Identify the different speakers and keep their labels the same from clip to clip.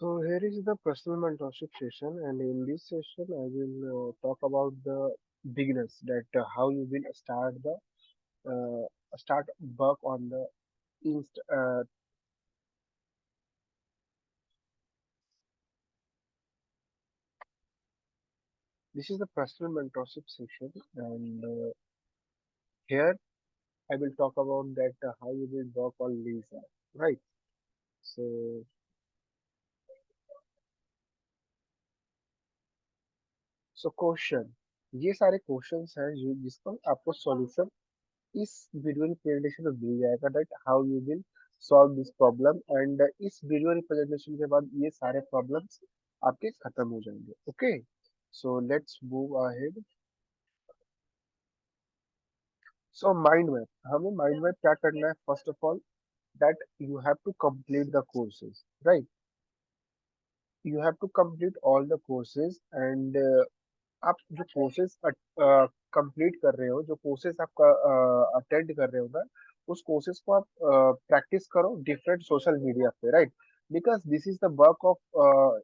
Speaker 1: So here is the personal mentorship session, and in this session, I will talk about the beginners that how you will start work on the inst. This is the personal mentorship session, and here I will talk about that how you will work on Lisa, right? So question ये सारे questions हैं जिसका आपको solution इस video representation में मिल जाएगा that how you will solve this problem and इस वीडियो रिप्रेजेंटेशन के बाद ये सारे प्रॉब्लम्स आपके खत्म हो जाएंगे okay so let's move ahead so mind map हमें माइंड मैप क्या करना है first of all that you have to complete the courses right you have to complete all the courses and आप जो कोर्सेज कंप्लीट कर रहे हो जो कोर्सेज आप अटेंड कर रहे हो ना उस कोर्सेज को आप प्रैक्टिस करो डिफरेंट सोशल मीडिया पे right because this is the work of what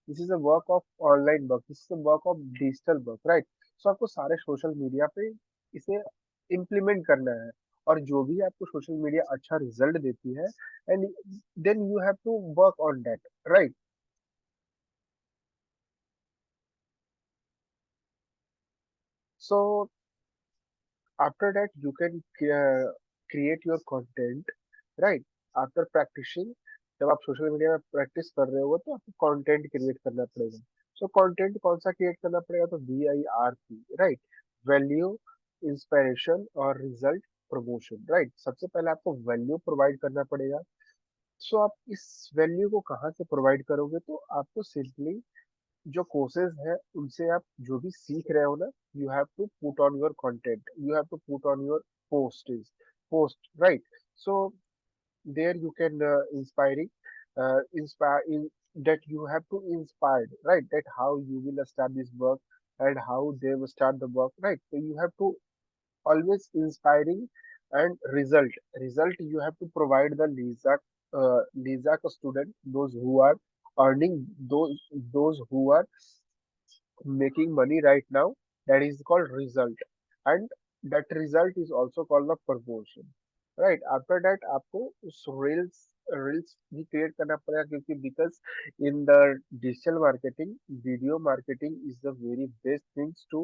Speaker 1: this is the work of online work this is the work of digital work right so आपको सारे सोशल मीडिया पे इसे implement करना है और जो भी आपको सोशल मीडिया अच्छा रिजल्ट देती है and then you have to work on that right so after that you can create your content right after practicing जब आप सोशल मीडिया में प्रैक्टिस कर रहे हो तो आपको कंटेंट क्रिएट करना पड़ेगा सो कंटेंट कौन सा क्रिएट करना पड़ेगा तो VIRP राइट वैल्यू इंस्पिरेशन और रिजल्ट प्रमोशन राइट सबसे पहले आपको वैल्यू प्रोवाइड करना पड़ेगा सो आप इस वैल्यू को कहाँ से प्रोवाइड करोगे तो आपको सिंपली जो कोर्सेज है उनसे आप जो भी सीख रहे हो ना you have to put on your content you have to put on your post right so there you can inspire in that you have to inspire right that how you will start this work and how they will start the work right so you have to always inspiring and result you have to provide the Lisa student those who are earning those who are making money right now that is called result and that result is also called the proportion right after that आपको उस reels भी create करना पड़ेगा क्योंकि because in the digital marketing video marketing is the very best things to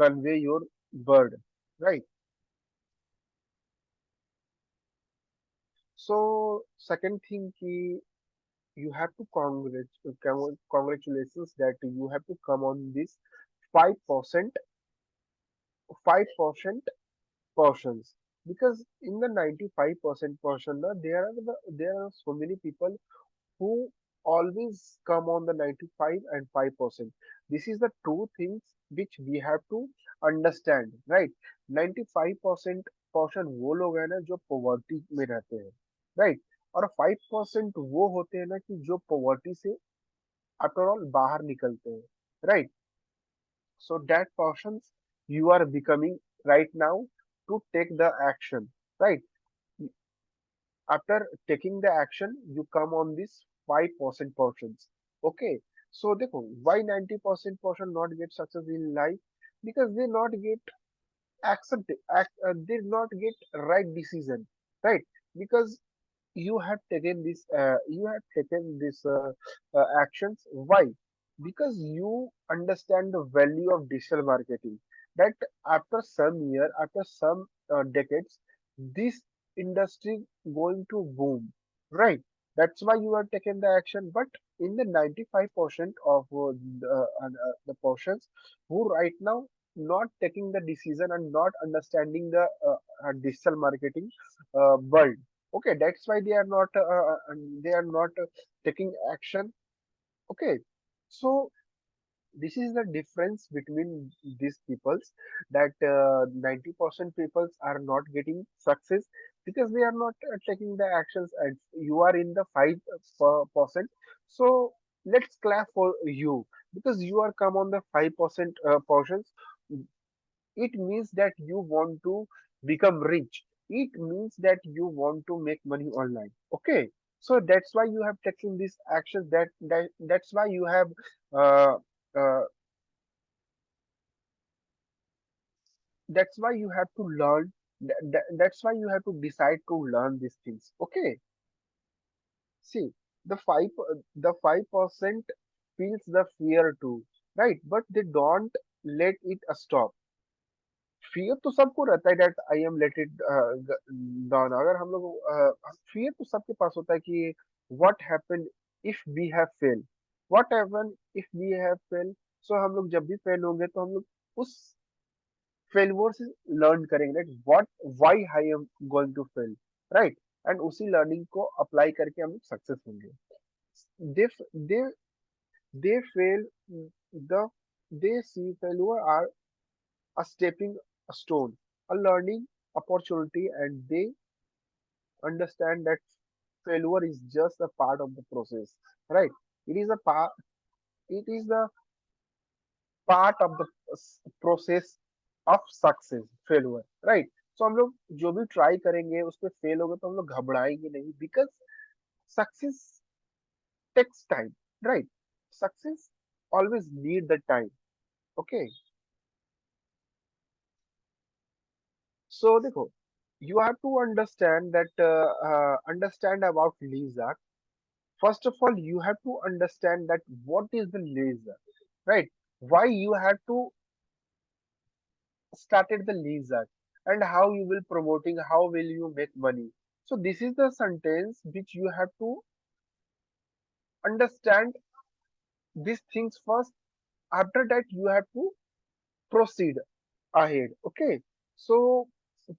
Speaker 1: convey your word right so second thing ki you have to congratulations that you have to come on this 5% 5% portions because in the 95% portion there are so many people who always come on the 95 and 5%. This is the two things which we have to understand, right? 95% portion वो लोग हैं ना जो poverty में रहते हैं, right? और 5% वो होते हैं ना कि जो poverty से after all बाहर निकलते हैं, right? So that portions you are becoming right now to take the action, right? After taking the action you come on this 5% portions okay so देखो why 90% portion not get success in life because they not get they not get right decision right because you have taken this actions why because you understand the value of digital marketing that after some year after some decades this industry going to boom right that's why you have taken the action but in the 95% of the portions who right now not taking the decision and not understanding the digital marketing world okay that's why they are not taking action okay so this is the difference between these peoples that 90% peoples are not getting success because they are not taking the actions and you are in the 5%. So let's clap for you because you are come on the 5% portions. It means that you want to become rich. It means that you want to make money online. Okay. So that's why you have taken these actions. That's why you have uh, uh, that's why you have to learn. That's why you have to decide to learn these things. Okay. See, the 5% feels the fear too, right? But they don't let it stop. Fear तो सबको रहता है that I am let it down. अगर हम लोग fear तो सबके पास होता है कि what happen if we have fail, what happen if we have fail. So हम लोग जब भी फेल होंगे तो हम लोग उस फेलियर से लर्न करेंगे, right? What, why I am going to fail, right? And उसी लर्निंग को अप्लाई करके हम लोग सक्सेस होंगे. They they they fail the they see failure are a stepping stone, a learning opportunity, and they understand that failure is just a part of the process, right? It is a part. It is the part of the process of success. Failure, right? So हम लोग जो भी try करेंगे उस पे fail होगा तो हम लोग घबराएंगे नहीं, because success takes time, right? Success always need the time. Okay, so देखो, you have to understand that understand about Lisa. First of all, you have to understand that what is the laser, right? Why you have to started the laser, and how you will promoting, how will you make money. So this is the sentence which you have to understand these things first. After that, you have to proceed ahead. Okay. So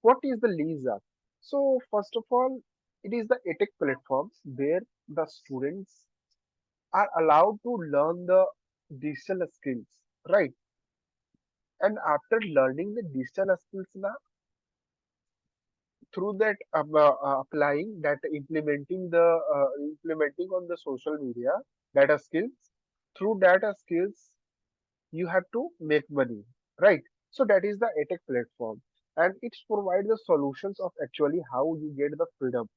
Speaker 1: what is the laser? So first of all, it is the EdTech platforms where the students are allowed to learn the digital skills, right? And after learning the digital skills now, through that applying that, implementing on the social media data skills, through data skills you have to make money, right? So that is the EdTech platform, and it provides the solutions of actually how you get the freedom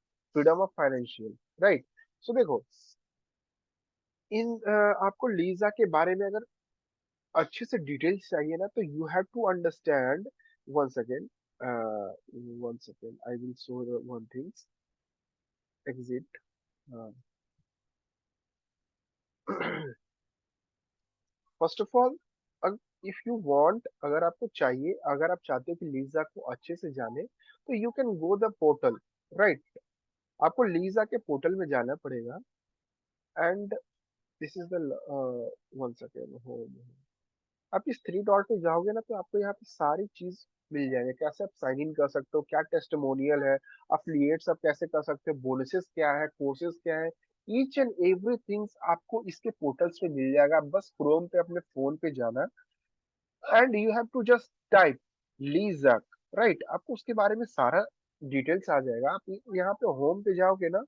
Speaker 1: of financial, right? So देखो, इन आपको Lisa के बारे में अगर अच्छे से details चाहिए ना, तो you have to understand. One second, one second, I will show one things. Exit. First of all, if you want, अगर आपको चाहिए, अगर आप चाहते हो कि लीजा को अच्छे से जाने, तो you can go the portal, right? आपको लीजा के पोर्टल में जाना पड़ेगा. And this is the, one second, home. आप इस थ्री डॉट पे जाओगे ना, तो आपको यहाँ पे सारी चीज मिल जाएंगे. कैसे आप साइन इन कर सकते हो, क्या टेस्टिमोनियल है, अफिलिएट्स आप कैसे कर सकते हो, बोनसेस क्या है, कोर्सेज क्या है, ईच एंड एवरीथिंग आपको इसके पोर्टल्स पे मिल जाएगा. आप बस क्रोम पे अपने फोन पे जाना, and you have to just type लीजक, राइट? आपको उसके बारे में सारा डिटेल्स आ जाएगा. आप यहाँ पे होम पे जाओगे ना,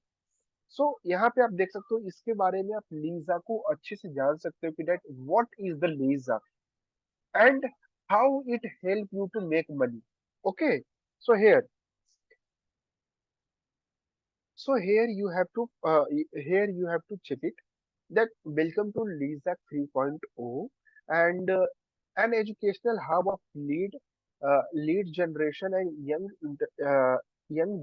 Speaker 1: सो यहाँ पे आप देख सकते हो इसके बारे में. आप लीजा को अच्छे से जान सकते हो कि that what is the Lisa and how it help you to make money. Okay, so here you have to check it, that welcome to Lisa 3.0, and an educational hub of lead generation and young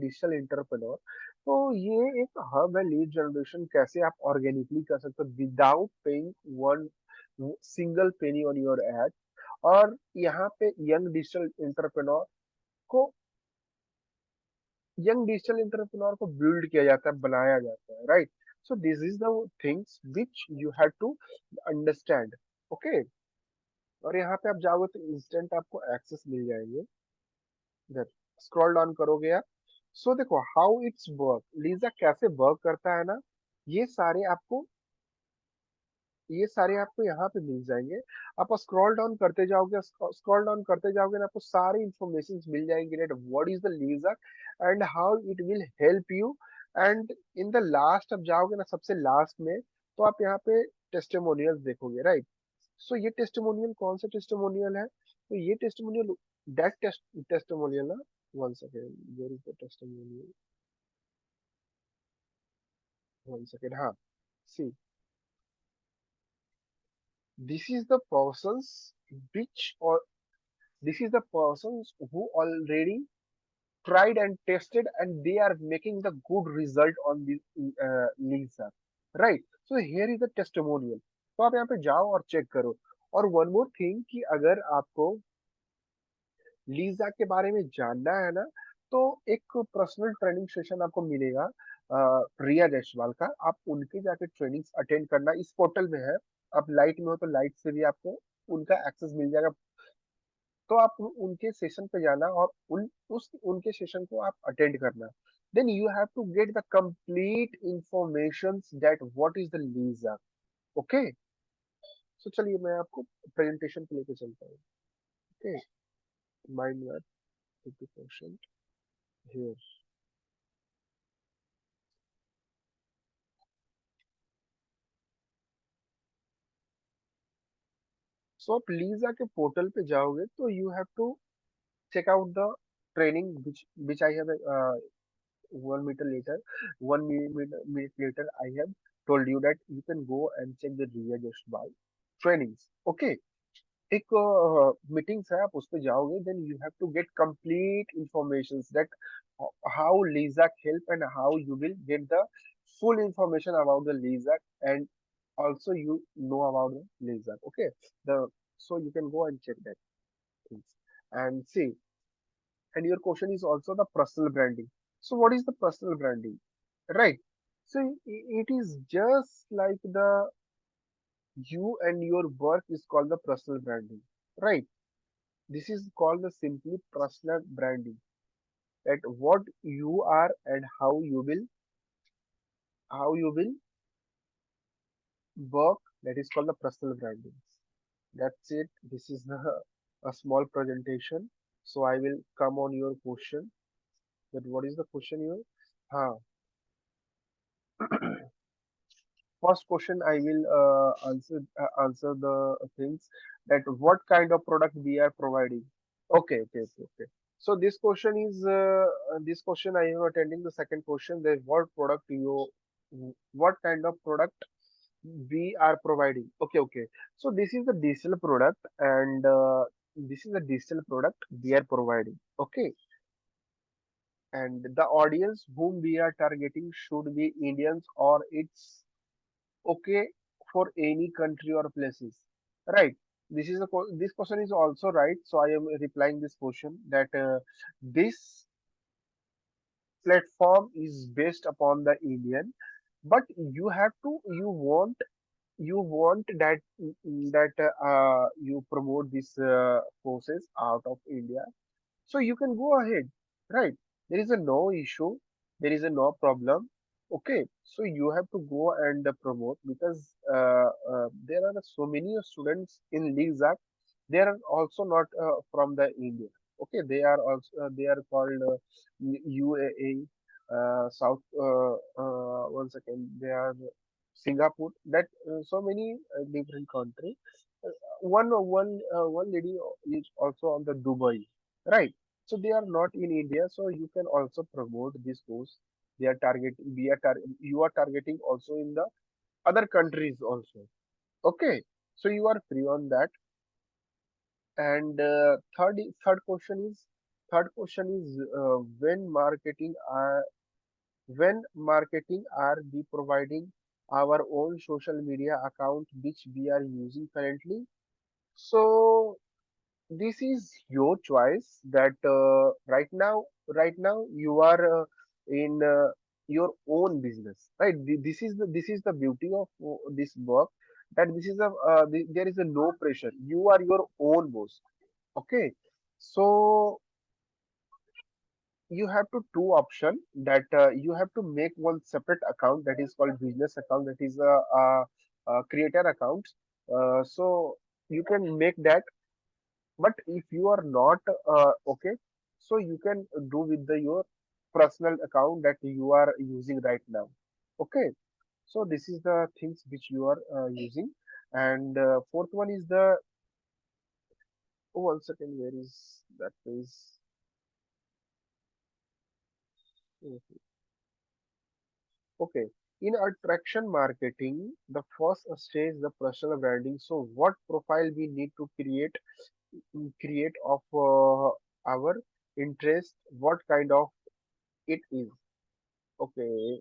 Speaker 1: digital entrepreneur. तो ये एक hub है lead generation. कैसे आप organically कर सकते हो without paying one single penny on your ad. और यहाँ पे को यंग डिजिटल एंटरप्रेन्योर को बिल्ड किया जाता है, बनाया जाता है, right? So this is the things which you have to understand. Okay, और यहाँ पे आप जाओगे तो इंस्टेंट आपको एक्सेस मिल जाएंगे. इधर स्क्रॉल डाउन करोगे आप. सो देखो हाउ इट्स वर्क, लीजा कैसे वर्क करता है ना, ये सारे आपको ये सारे आपको यहाँ पे मिल जाएंगे. आप स्क्रॉल डाउन करते जाओगे ना, आपको सारी इंफॉर्मेशन मिल जाएंगी, right? What is the leisure and how it will help you. And in the last आप जाओगे ना, सबसे लास्ट में, तो आप यहाँ पे टेस्टिमोनियल्स देखोगे, राइट? सो ये टेस्टिमोनियल कौन सा टेस्टिमोनियल है? तो ये टेस्टिमोनियल, दैट टेस्टिमोनियल ना, one second, where is the testimonial. one second. See, this is the persons which or this is the persons who already tried and tested and they are making the good result on the Leadsark, right? So here is the testimonial. तो आप यहाँ पे जाओ और check करो. और one more thing कि अगर आपको लीजा के बारे में जानना है ना, तो एक पर्सनल ट्रेनिंग सेशन आपको मिलेगा रिया जायसवाल का. आप उनके जाके ट्रेनिंग्स अटेंड करना. इस पोर्टल में है. आप लाइट में हो तो लाइट से भी आपको उनका एक्सेस मिल जाएगा. तो आप उनके सेशन पे जाना और उनके सेशन को आप अटेंड करना. Then you have to get the complete information that what is the लीजा. ओके. सो चलिए मैं आपको प्रेजेंटेशन पे लेके चलता हूँ. Okay. Mind map 50% here. So आप लीजा के पोर्टल पे जाओगे तो you have to check out the training which I have 1 meter later 1 minute later I have told you that you can go and check the readjust by trainings. Okay. एक meetings है. आप उस पे जाओगे then you have to get complete information that how Lisa help and how you will get the full information about the Leadsark and also you know about the Leadsark. Okay. The so you can go and check that things and see. And your question is also the personal branding. So what is the personal branding? Right. So it is just like the you and your work is called the personal branding. Right. This is called the simply personal branding. That what you are and how you will work. That is called the personal branding. That's it. This is the a small presentation. So I will come on your question. That what is the question you? Huh. First question I will answer the things that what kind of product we are providing. Okay, okay, okay, okay. So this question I am attending the second question that what kind of product we are providing. Okay, okay. So this is the digital product and this is the digital product we are providing. Okay, and the audience whom we are targeting should be Indians or it's okay for any country or places, right? This question is also right, so I am replying this question that this platform is based upon the Indian, but you want that you promote these courses out of India, so you can go ahead, right? There is a no issue, there is a no problem. Okay, so you have to go and promote because there are so many students in Leadsark. They are also not from the India. Okay, they are called UAE, South. One second, they are Singapore. That so many different country. One lady is also on the Dubai, right? So they are not in India, so you can also promote this course. They are targeting. You are targeting also in the other countries also. Okay, so you are free on that. And third question is when marketing are we providing our own social media account which we are using currently. So this is your choice that right now you are in your own business, right? This is the beauty of this work, that there is a no pressure. You are your own boss. Okay. So you have to two option that you have to make one separate account that is called business account, that is a creator account. So you can make that. But if you are not okay, so you can do with your personal account that you are using right now. Okay. So this is the things which you are using. And fourth one is the, oh, one second, where is that is. Okay. In attraction marketing, the first stage is the personal branding. So what profile we need to create of our interest, what kind of it is. Okay,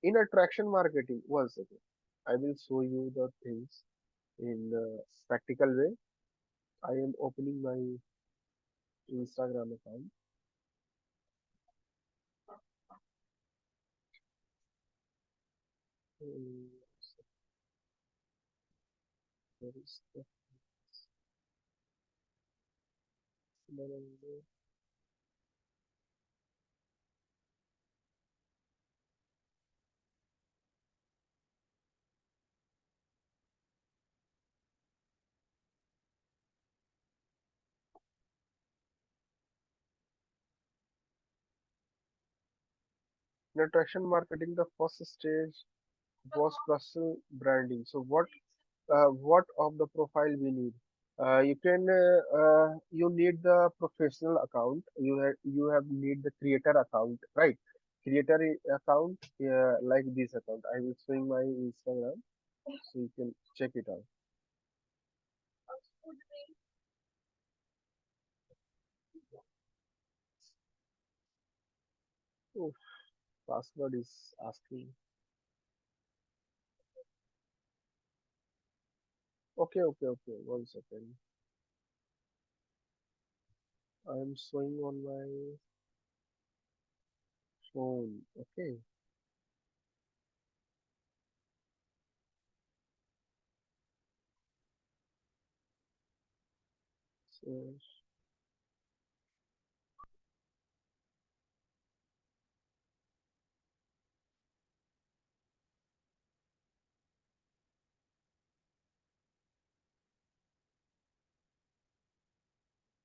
Speaker 1: in attraction marketing, one second. I will show you the things in practical way. I am opening my Instagram account. Hmm, where is the in attraction marketing? The first stage was personal branding. So what of the profile we need? You need the professional account. You have need the creator account, right? Creator account, like this account. I will showing my Instagram, so you can check it out. Oh, password is asking. Okay, okay, okay. One second. I am showing on my phone. Okay.